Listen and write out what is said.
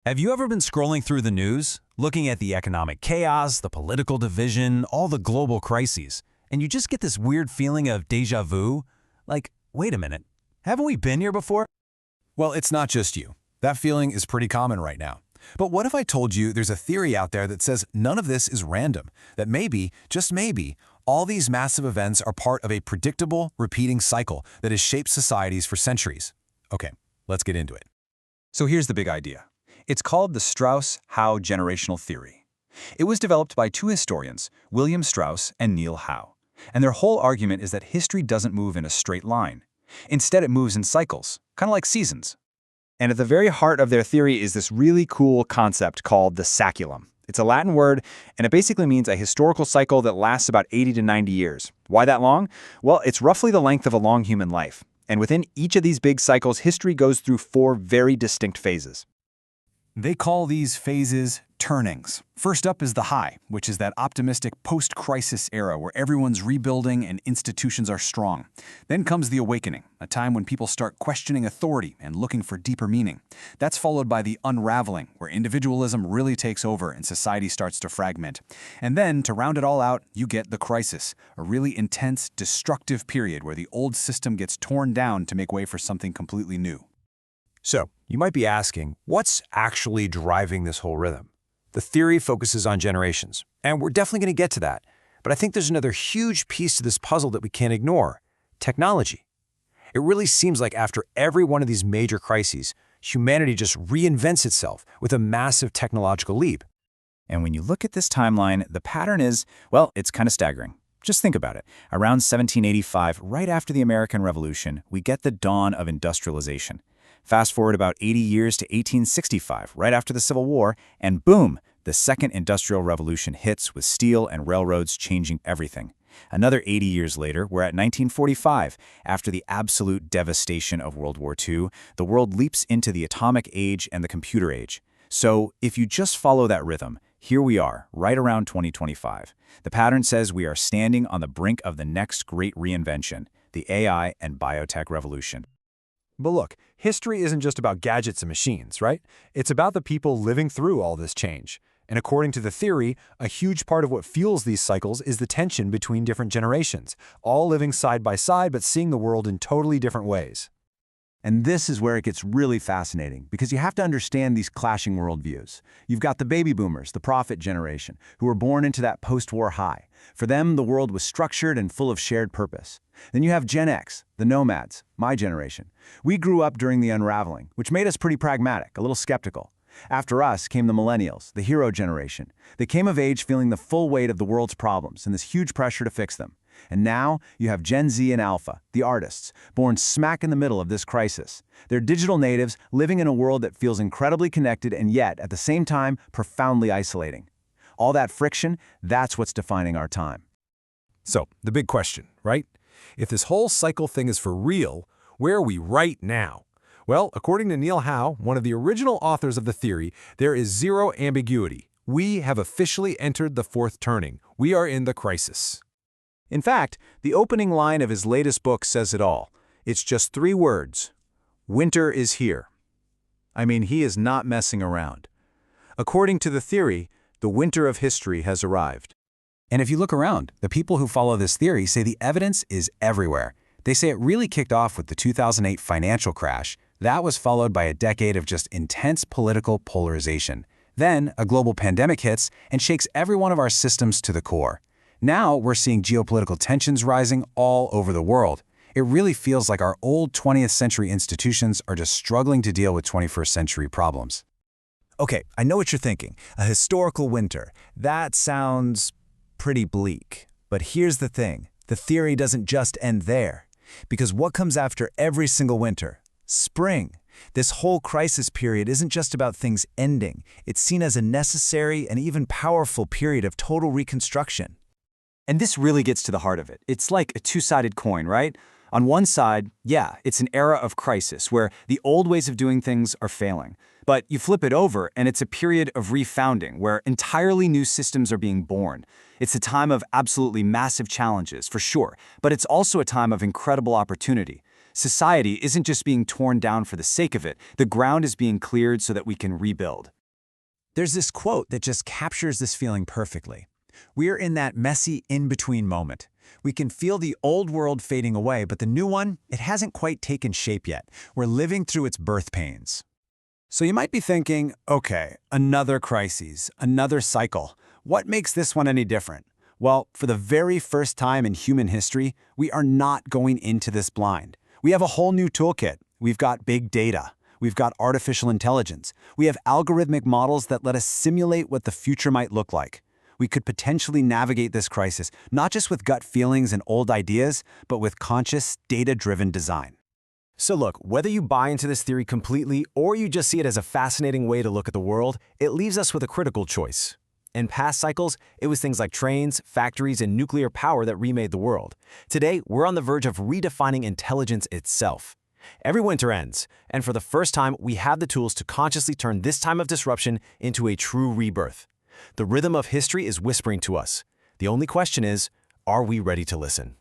Have you ever been scrolling through the news, looking at the economic chaos, the political division, all the global crises, and you just get this weird feeling of déjà vu? Like, wait a minute, haven't we been here before? Well, it's not just you. That feeling is pretty common right now. But what if I told you there's a theory out there that says none of this is random, that maybe, just maybe, all these massive events are part of a predictable, repeating cycle that has shaped societies for centuries? Okay, let's get into it. So here's the big idea. It's called the Strauss-Howe generational theory. It was developed by two historians, William Strauss and Neil Howe. And their whole argument is that history doesn't move in a straight line. Instead, it moves in cycles, kind of like seasons. And at the very heart of their theory is this really cool concept called the saeculum. It's a Latin word, and it basically means a historical cycle that lasts about 80 to 90 years. Why that long? Well, it's roughly the length of a long human life. And within each of these big cycles, history goes through four very distinct phases. They call these phases turnings. First up is the high, which is that optimistic post-crisis era where everyone's rebuilding and institutions are strong. Then comes the awakening, a time when people start questioning authority and looking for deeper meaning. That's followed by the unraveling, where individualism really takes over and society starts to fragment. And then, to round it all out, you get the crisis, a really intense, destructive period where the old system gets torn down to make way for something completely new. So, you might be asking, what's actually driving this whole rhythm? The theory focuses on generations, and we're definitely going to get to that. But I think there's another huge piece to this puzzle that we can't ignore: technology. It really seems like after every one of these major crises, humanity just reinvents itself with a massive technological leap. And when you look at this timeline, the pattern is, well, it's kind of staggering. Just think about it. Around 1785, right after the American Revolution, we get the dawn of industrialization. Fast forward about 80 years to 1865, right after the Civil War, and boom, the second industrial revolution hits with steel and railroads changing everything. Another 80 years later, we're at 1945. After the absolute devastation of World War II, the world leaps into the atomic age and the computer age. So, if you just follow that rhythm, here we are, right around 2025. The pattern says we are standing on the brink of the next great reinvention, the AI and biotech revolution. But look, history isn't just about gadgets and machines, right? It's about the people living through all this change. And according to the theory, a huge part of what fuels these cycles is the tension between different generations, all living side by side but seeing the world in totally different ways. And this is where it gets really fascinating, because you have to understand these clashing worldviews. You've got the baby boomers, the prophet generation, who were born into that post-war high. For them, the world was structured and full of shared purpose. Then you have Gen X, the nomads, my generation. We grew up during the unraveling, which made us pretty pragmatic, a little skeptical. After us came the millennials, the hero generation. They came of age feeling the full weight of the world's problems and this huge pressure to fix them. And now you have Gen Z and Alpha, the artists, born smack in the middle of this crisis. They're digital natives living in a world that feels incredibly connected and yet, at the same time, profoundly isolating. All that friction, that's what's defining our time. So, the big question, right? If this whole cycle thing is for real, where are we right now? Well, according to Neil Howe, one of the original authors of the theory, there is zero ambiguity. We have officially entered the fourth turning. We are in the crisis. In fact, the opening line of his latest book says it all. It's just 3 words. Winter is here. I mean, he is not messing around. According to the theory, the winter of history has arrived. And if you look around, the people who follow this theory say the evidence is everywhere. They say it really kicked off with the 2008 financial crash. That was followed by a decade of just intense political polarization. Then, a global pandemic hits and shakes every one of our systems to the core. Now, we're seeing geopolitical tensions rising all over the world. It really feels like our old 20th century institutions are just struggling to deal with 21st century problems. Okay, I know what you're thinking. A historical winter. That sounds pretty bleak. But here's the thing. The theory doesn't just end there. Because what comes after every single winter? Spring. This whole crisis period isn't just about things ending. It's seen as a necessary and even powerful period of total reconstruction. And this really gets to the heart of it. It's like a two-sided coin, right? On one side, yeah, it's an era of crisis where the old ways of doing things are failing. But you flip it over and it's a period of refounding where entirely new systems are being born. It's a time of absolutely massive challenges, for sure, but it's also a time of incredible opportunity. Society isn't just being torn down for the sake of it. The ground is being cleared so that we can rebuild. There's this quote that just captures this feeling perfectly. We're in that messy in-between moment. We can feel the old world fading away, but the new one, it hasn't quite taken shape yet. We're living through its birth pains. So you might be thinking, okay, another crisis, another cycle. What makes this one any different? Well, for the very first time in human history, we are not going into this blind. We have a whole new toolkit. We've got big data. We've got artificial intelligence. We have algorithmic models that let us simulate what the future might look like. We could potentially navigate this crisis, not just with gut feelings and old ideas, but with conscious, data-driven design. So look, whether you buy into this theory completely or you just see it as a fascinating way to look at the world, it leaves us with a critical choice. In past cycles, it was things like trains, factories, and nuclear power that remade the world. Today, we're on the verge of redefining intelligence itself. Every winter ends, and for the first time, we have the tools to consciously turn this time of disruption into a true rebirth. The rhythm of history is whispering to us. The only question is, are we ready to listen?